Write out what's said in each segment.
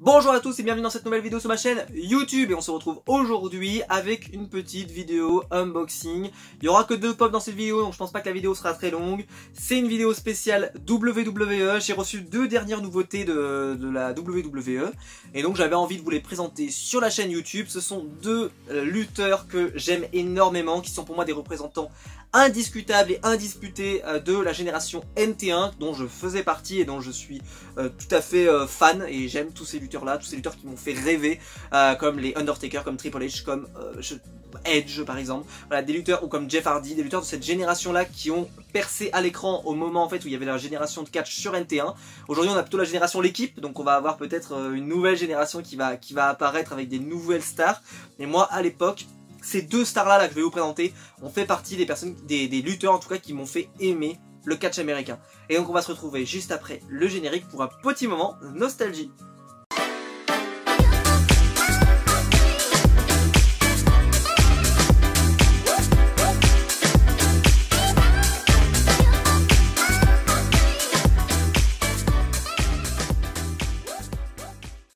Bonjour à tous et bienvenue dans cette nouvelle vidéo sur ma chaîne YouTube et on se retrouve aujourd'hui avec une petite vidéo unboxing. Il y aura que 2 pops dans cette vidéo donc je pense pas que la vidéo sera très longue. C'est une vidéo spéciale WWE, j'ai reçu 2 dernières nouveautés de la WWE et donc j'avais envie de vous les présenter sur la chaîne YouTube. Ce sont 2 lutteurs que j'aime énormément, qui sont pour moi des représentants indiscutables et indisputés de la génération NT1 dont je faisais partie et dont je suis tout à fait fan, et j'aime tous ces lutteurs là, tous ces lutteurs qui m'ont fait rêver, comme les Undertaker, comme Triple H, comme Edge par exemple, voilà, des lutteurs, ou comme Jeff Hardy, des lutteurs de cette génération là qui ont percé à l'écran au moment en fait où il y avait la génération de catch sur NT1. Aujourd'hui on a plutôt la génération l'équipe, donc on va avoir peut-être une nouvelle génération qui va apparaître avec des nouvelles stars, et moi à l'époque ces 2 stars là que je vais vous présenter ont fait partie des personnes, des lutteurs en tout cas, qui m'ont fait aimer le catch américain. Et donc on va se retrouver juste après le générique pour un petit moment nostalgie.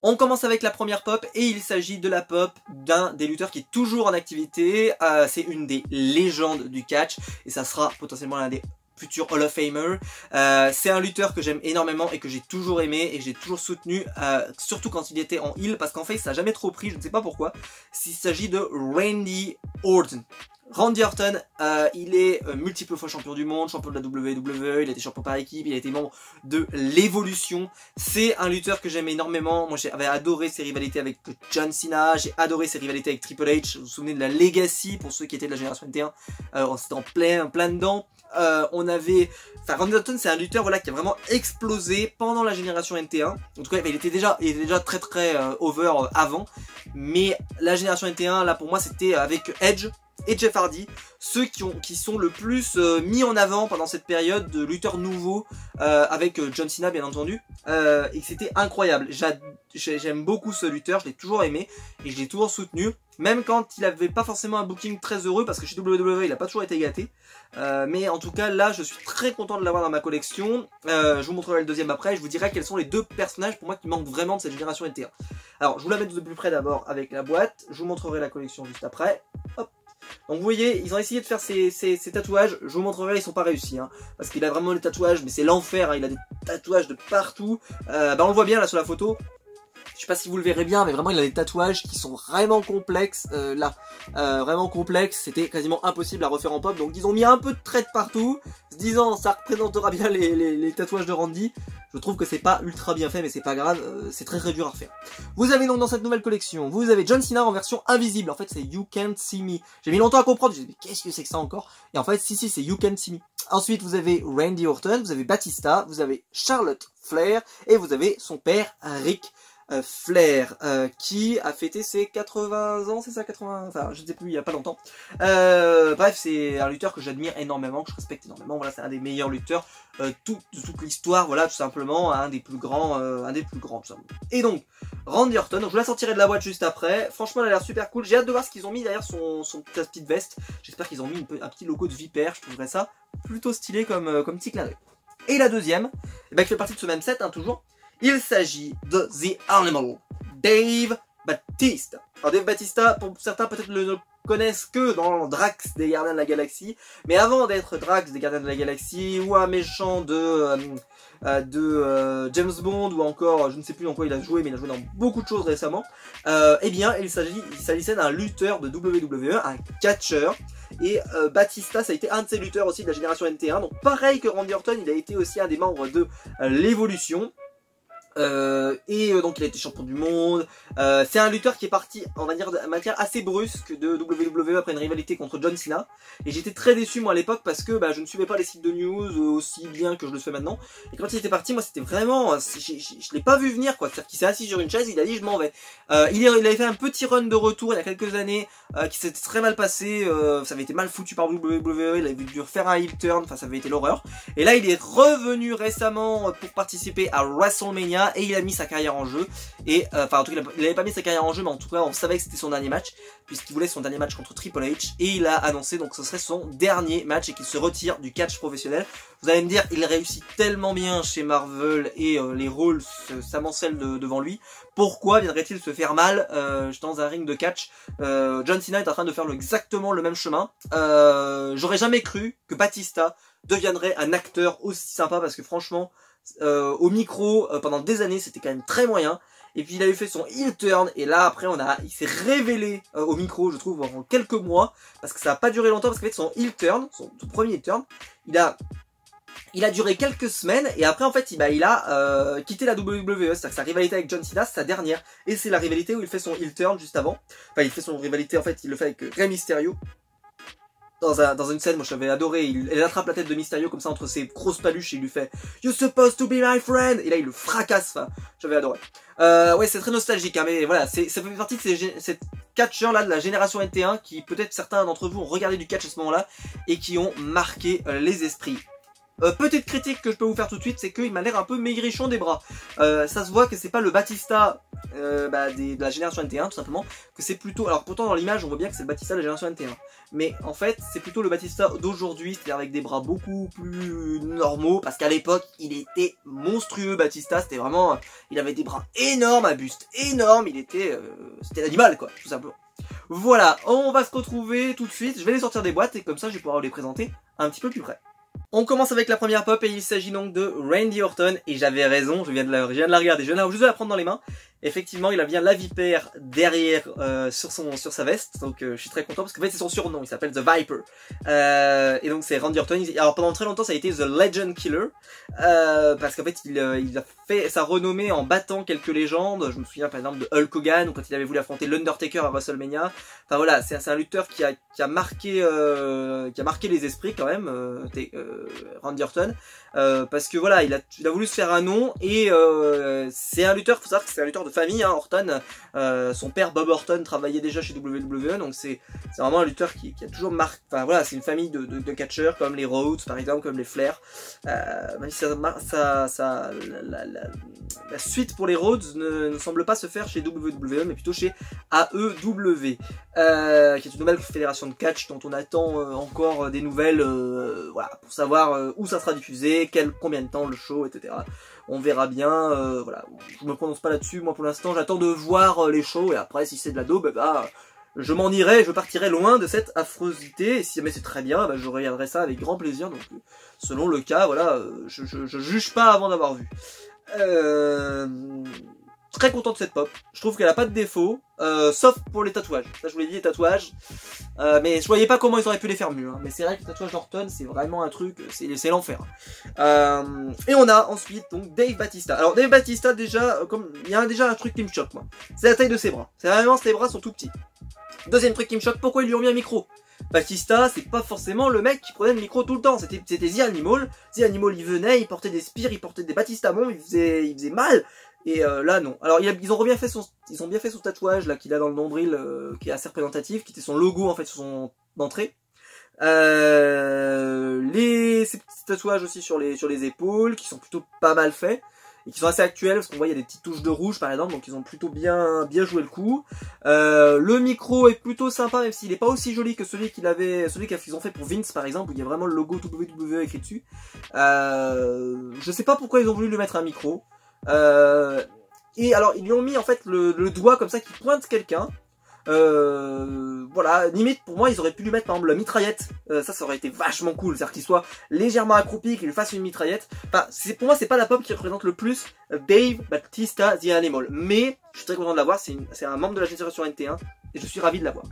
On commence avec la première pop et il s'agit de la pop d'un des lutteurs qui est toujours en activité. C'est une des légendes du catch et ça sera potentiellement l'un des futurs Hall of Famer. C'est un lutteur que j'aime énormément et que j'ai toujours aimé et que j'ai toujours soutenu, surtout quand il était en heel, parce qu'en fait ça n'a jamais trop pris, je ne sais pas pourquoi. Il s'agit de Randy Orton. Randy Orton, il est multiple fois champion du monde, champion de la WWE, il a été champion par équipe, il a été membre de l'Evolution. C'est un lutteur que j'aime énormément. Moi j'avais adoré ses rivalités avec John Cena, j'ai adoré ses rivalités avec Triple H. Vous vous souvenez de la Legacy pour ceux qui étaient de la génération NT1, c'était en plein dedans. Randy Orton, c'est un lutteur voilà, qui a vraiment explosé pendant la génération NT1. En tout cas il était déjà très over avant, mais la génération NT1 là pour moi c'était avec Edge et Jeff Hardy, ceux qui sont le plus mis en avant pendant cette période de lutteurs nouveaux, avec John Cena bien entendu, et c'était incroyable. J'aime beaucoup ce lutteur, je l'ai toujours aimé et je l'ai toujours soutenu, même quand il avait pas forcément un booking très heureux, parce que chez WWE il a pas toujours été gâté, mais en tout cas là je suis très content de l'avoir dans ma collection. Je vous montrerai le deuxième après, je vous dirai quels sont les 2 personnages pour moi qui manquent vraiment de cette génération NT1. Alors je vous la mets de plus près d'abord avec la boîte, je vous montrerai la collection juste après. Hop. Donc vous voyez, ils ont essayé de faire ces tatouages, je vous montrerai, ils sont pas réussis, hein, parce qu'il a vraiment des tatouages, mais c'est l'enfer, hein, il a des tatouages de partout. On le voit bien là sur la photo, je sais pas si vous le verrez bien, mais vraiment il a des tatouages qui sont vraiment complexes, vraiment complexes, c'était quasiment impossible à refaire en pop, donc ils ont mis un peu de traits partout, se disant ça représentera bien les tatouages de Randy. Je trouve que c'est pas ultra bien fait, mais c'est pas grave, c'est très dur à refaire. Vous avez donc dans cette nouvelle collection, vous avez John Cena en version invisible. En fait c'est You Can't See Me. J'ai mis longtemps à comprendre, j'ai dit mais qu'est-ce que c'est que ça encore? Et en fait si c'est You Can't See Me. Ensuite vous avez Randy Orton, vous avez Batista, vous avez Charlotte Flair et vous avez son père Ric Flair, qui a fêté ses 80 ans, c'est ça, 80, enfin je ne sais plus, il y a pas longtemps. Bref, c'est un lutteur que j'admire énormément, que je respecte énormément. Voilà, c'est un des meilleurs lutteurs de toute l'histoire, voilà, tout simplement, un des plus grands, tout simplement. Et donc Randy Orton, donc je la sortirai de la boîte juste après. Franchement elle a l'air super cool, j'ai hâte de voir ce qu'ils ont mis derrière sa petite veste. J'espère qu'ils ont mis un petit logo de vipère, je trouverais ça plutôt stylé comme petit clin d'œil. Et la deuxième, qui fait partie de ce même set, hein, toujours. Il s'agit de The Animal, Dave Batista. Alors Dave Batista, pour certains peut-être ne le connaissent que dans Drax des Gardiens de la Galaxie, mais avant d'être Drax des Gardiens de la Galaxie, ou un méchant de James Bond, ou encore, je ne sais plus dans quoi il a joué, mais il a joué dans beaucoup de choses récemment, eh bien il s'agissait d'un lutteur de WWE, un catcheur. Et Batista, ça a été un de ses lutteurs aussi de la génération NT1, donc pareil que Randy Orton, il a été aussi un des membres de l'Evolution. Donc il a été champion du monde. C'est un lutteur qui est parti, on va dire, de manière assez brusque de WWE après une rivalité contre John Cena. Et j'étais très déçu moi à l'époque parce que je ne suivais pas les sites de news aussi bien que je le fais maintenant. Et quand il était parti, moi c'était vraiment, je l'ai pas vu venir quoi. C'est-à-dire qu'il s'est assis sur une chaise, il a dit je m'en vais. Il avait fait un petit run de retour il y a quelques années qui s'était très mal passé. Ça avait été mal foutu par WWE. Il avait dû refaire un heel turn, enfin ça avait été l'horreur. Et là il est revenu récemment pour participer à WrestleMania. Cena et il a mis sa carrière en jeu. Et enfin en tout cas il avait pas mis sa carrière en jeu, mais en tout cas on savait que c'était son dernier match puisqu'il voulait son dernier match contre Triple H et il a annoncé donc que ce serait son dernier match et qu'il se retire du catch professionnel. Vous allez me dire, il réussit tellement bien chez Marvel et les rôles s'amoncellent devant lui. Pourquoi viendrait-il se faire mal dans un ring de catch? John Cena est en train de faire exactement le même chemin. J'aurais jamais cru que Batista deviendrait un acteur aussi sympa parce que franchement, au micro, pendant des années, c'était quand même très moyen. Et puis il avait fait son heel turn et là après il s'est révélé au micro, je trouve, en quelques mois, parce que ça n'a pas duré longtemps parce qu'en fait son heel turn, son premier heel turn, il a duré quelques semaines et après en fait il a quitté la WWE, c'est-à-dire que sa rivalité avec John Cena c'est sa dernière et c'est la rivalité où il fait son heel turn juste avant. Enfin il fait son rivalité en fait, il le fait avec Rey Mysterio. Dans une scène, moi je l'avais adoré, il attrape la tête de Mysterio comme ça entre ses grosses paluches et il lui fait "You're supposed to be my friend" et là il le fracasse, enfin, j'avais adoré. Ouais c'est très nostalgique hein, mais voilà, ça fait partie de ces catcheurs là de la génération NT1 qui peut-être certains d'entre vous ont regardé du catch à ce moment-là et qui ont marqué les esprits. Petite critique que je peux vous faire tout de suite, c'est qu'il m'a l'air un peu maigrichon des bras. Ça se voit que c'est pas le Batista de la génération NT1 tout simplement, que c'est plutôt, alors pourtant dans l'image on voit bien que c'est le Batista de la génération NT1, mais en fait c'est plutôt le Batista d'aujourd'hui, c'est-à-dire avec des bras beaucoup plus normaux, parce qu'à l'époque il était monstrueux Batista, c'était vraiment, il avait des bras énormes, un buste énorme, c'était l'animal quoi, tout simplement. Voilà, on va se retrouver tout de suite, je vais les sortir des boîtes et comme ça je vais pouvoir vous les présenter un petit peu plus près. On commence avec la première pop et il s'agit donc de Randy Orton et j'avais raison, je viens de la regarder, je viens juste de la prendre dans les mains. Effectivement, il a bien la vipère derrière sur sa veste, donc je suis très content parce qu'en fait c'est son surnom, il s'appelle The Viper. Et donc c'est Randy Orton. Alors pendant très longtemps ça a été The Legend Killer parce qu'en fait il a fait sa renommée en battant quelques légendes. Je me souviens par exemple de Hulk Hogan ou quand il avait voulu affronter l'Undertaker à WrestleMania. Enfin voilà, c'est un lutteur qui a marqué les esprits quand même, Randy Orton. Parce que voilà, il a voulu se faire un nom et c'est un lutteur, faut savoir que c'est un lutteur de famille, hein, Orton. Son père Bob Orton travaillait déjà chez WWE, donc c'est vraiment un lutteur qui a toujours marqué. Enfin voilà, c'est une famille de catcheurs comme les Rhodes par exemple, comme les Flair. Même si la suite pour les Rhodes ne semble pas se faire chez WWE, mais plutôt chez AEW, qui est une nouvelle fédération de catch dont on attend encore des nouvelles, voilà, pour savoir où ça sera diffusé, combien de temps le show, etc. On verra bien, voilà, je me prononce pas là-dessus, moi pour l'instant j'attends de voir les shows et après si c'est de la daube, je m'en irai, je partirai loin de cette affreusité et si jamais c'est très bien, je regarderai ça avec grand plaisir, donc selon le cas, voilà, je juge pas avant d'avoir vu. Très content de cette pop, je trouve qu'elle a pas de défaut, sauf pour les tatouages. Ça je vous l'ai dit, les tatouages, mais je voyais pas comment ils auraient pu les faire mieux, hein. Mais c'est vrai que les tatouages d'Orton c'est vraiment un truc, c'est l'enfer. Et on a ensuite donc Dave Batista. Alors Dave Batista déjà, comme il y a déjà un truc qui me choque moi, c'est la taille de ses bras. C'est vraiment, ses bras sont tout petits. Deuxième truc qui me choque, pourquoi ils lui ont mis un micro? Batista, c'est pas forcément le mec qui prenait le micro tout le temps, c'était The Animal. The Animal il venait, il portait des spires, il portait des Batistamons, il faisait mal. Et là non. Alors ils ont bien fait son tatouage là qu'il a dans le nombril, qui est assez représentatif, qui était son logo en fait sur son entrée. Ces petits tatouages aussi sur les épaules, qui sont plutôt pas mal faits. Et qui sont assez actuels, parce qu'on voit il y a des petites touches de rouge par exemple, donc ils ont plutôt bien joué le coup. Le micro est plutôt sympa, même s'il n'est pas aussi joli que celui qu'ils ont fait pour Vince par exemple, où il y a vraiment le logo WWE écrit dessus. Je sais pas pourquoi ils ont voulu lui mettre un micro. Et alors ils lui ont mis en fait le doigt comme ça qui pointe quelqu'un. Voilà, limite pour moi ils auraient pu lui mettre par exemple la mitraillette, ça aurait été vachement cool, c'est-à-dire qu'il soit légèrement accroupi, qu'il lui fasse une mitraillette. Enfin, pour moi c'est pas la pop qui représente le plus Dave Batista The Animal, mais je suis très content de l'avoir, c'est un membre de la génération NT1 et je suis ravi de l'avoir.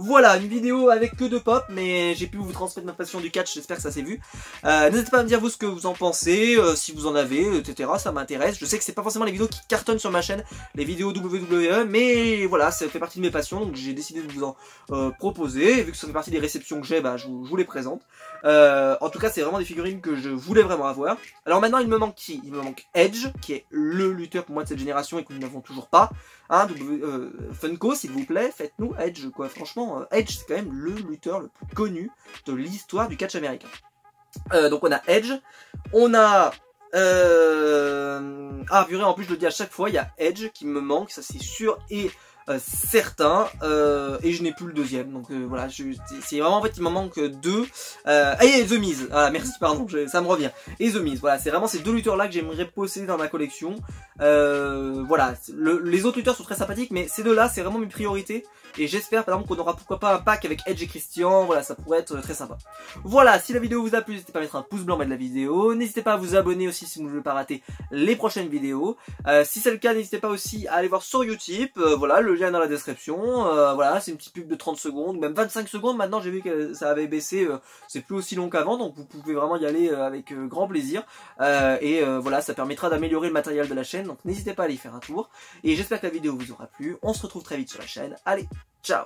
Voilà, une vidéo avec que de pop, mais j'ai pu vous transmettre ma passion du catch, j'espère que ça s'est vu. N'hésitez pas à me dire vous ce que vous en pensez, si vous en avez, etc. Ça m'intéresse. Je sais que c'est pas forcément les vidéos qui cartonnent sur ma chaîne, les vidéos WWE, mais voilà, ça fait partie de mes passions, donc j'ai décidé de vous en proposer. Et vu que ça fait partie des réceptions que j'ai, je vous les présente. En tout cas, c'est vraiment des figurines que je voulais vraiment avoir. Alors maintenant, il me manque qui? Il me manque Edge, qui est le lutteur pour moi de cette génération et que nous n'avons toujours pas. Hein, Funko, s'il vous plaît, faites-nous Edge, quoi. Franchement, Edge, c'est quand même le lutteur le plus connu de l'histoire du catch américain. Donc on a Edge, on a Ah purée, en plus je le dis à chaque fois, il y a Edge qui me manque, ça c'est sûr et certain, et je n'ai plus le deuxième, donc voilà, c'est vraiment en fait il m'en manque deux, et The Miz, ah merci pardon, ça me revient, et The Miz, voilà, c'est vraiment ces deux lutteurs là que j'aimerais posséder dans ma collection, voilà, les autres lutteurs sont très sympathiques, mais ces deux là c'est vraiment mes priorités, et j'espère par exemple qu'on aura pourquoi pas un pack avec Edge et Christian, voilà, ça pourrait être très sympa. Voilà, si la vidéo vous a plu, n'hésitez pas à mettre un pouce blanc en bas de la vidéo, n'hésitez pas à vous abonner aussi si vous ne voulez pas rater les prochaines vidéos, si c'est le cas n'hésitez pas aussi à aller voir sur Utip, voilà, le lien dans la description, voilà, c'est une petite pub de 30 secondes, même 25 secondes, maintenant j'ai vu que ça avait baissé, c'est plus aussi long qu'avant, donc vous pouvez vraiment y aller avec grand plaisir, et voilà, ça permettra d'améliorer le matériel de la chaîne, donc n'hésitez pas à aller y faire un tour, et j'espère que la vidéo vous aura plu, on se retrouve très vite sur la chaîne, allez, ciao!